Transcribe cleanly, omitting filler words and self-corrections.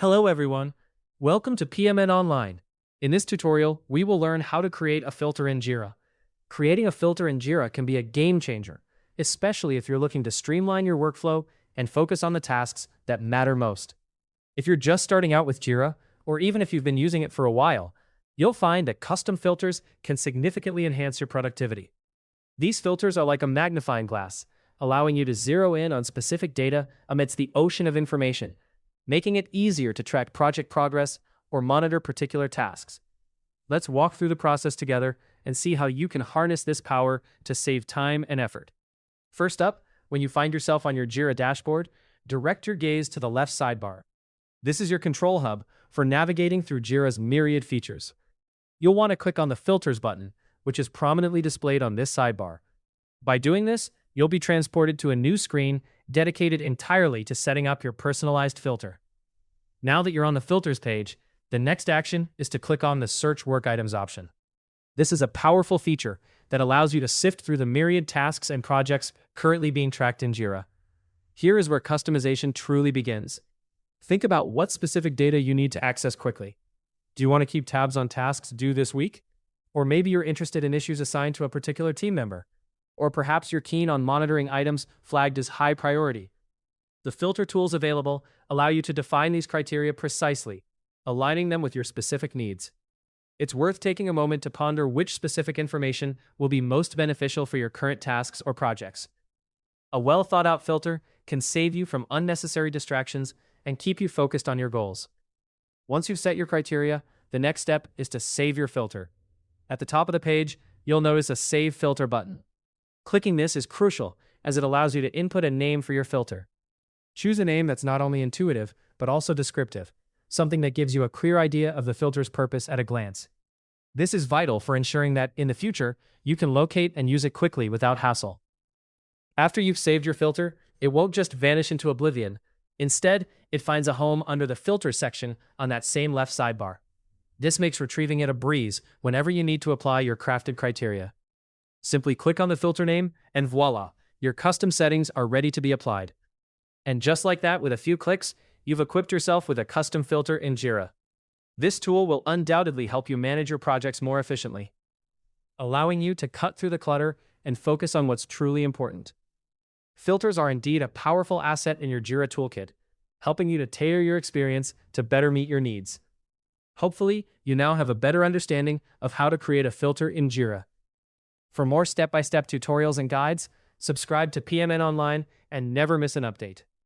Hello everyone, welcome to PMN Online. In this tutorial, we will learn how to create a filter in Jira. Creating a filter in Jira can be a game changer, especially if you're looking to streamline your workflow and focus on the tasks that matter most. If you're just starting out with Jira, or even if you've been using it for a while, you'll find that custom filters can significantly enhance your productivity. These filters are like a magnifying glass, allowing you to zero in on specific data amidst the ocean of information, making it easier to track project progress or monitor particular tasks. Let's walk through the process together and see how you can harness this power to save time and effort. First up, when you find yourself on your Jira dashboard, direct your gaze to the left sidebar. This is your control hub for navigating through Jira's myriad features. You'll want to click on the Filters button, which is prominently displayed on this sidebar. By doing this, you'll be transported to a new screen dedicated entirely to setting up your personalized filter. Now that you're on the Filters page, the next action is to click on the Search Work Items option. This is a powerful feature that allows you to sift through the myriad tasks and projects currently being tracked in Jira. Here is where customization truly begins. Think about what specific data you need to access quickly. Do you want to keep tabs on tasks due this week? Or maybe you're interested in issues assigned to a particular team member. Or perhaps you're keen on monitoring items flagged as high priority. The filter tools available allow you to define these criteria precisely, aligning them with your specific needs. It's worth taking a moment to ponder which specific information will be most beneficial for your current tasks or projects. A well-thought-out filter can save you from unnecessary distractions and keep you focused on your goals. Once you've set your criteria, the next step is to save your filter. At the top of the page, you'll notice a Save Filter button. Clicking this is crucial as it allows you to input a name for your filter. Choose a name that's not only intuitive, but also descriptive, something that gives you a clear idea of the filter's purpose at a glance. This is vital for ensuring that, in the future, you can locate and use it quickly without hassle. After you've saved your filter, it won't just vanish into oblivion. Instead, it finds a home under the Filters section on that same left sidebar. This makes retrieving it a breeze whenever you need to apply your crafted criteria. Simply click on the filter name, and voila, your custom settings are ready to be applied. And just like that, with a few clicks, you've equipped yourself with a custom filter in Jira. This tool will undoubtedly help you manage your projects more efficiently, allowing you to cut through the clutter and focus on what's truly important. Filters are indeed a powerful asset in your Jira toolkit, helping you to tailor your experience to better meet your needs. Hopefully, you now have a better understanding of how to create a filter in Jira. For more step-by-step tutorials and guides, subscribe to PMN Online and never miss an update.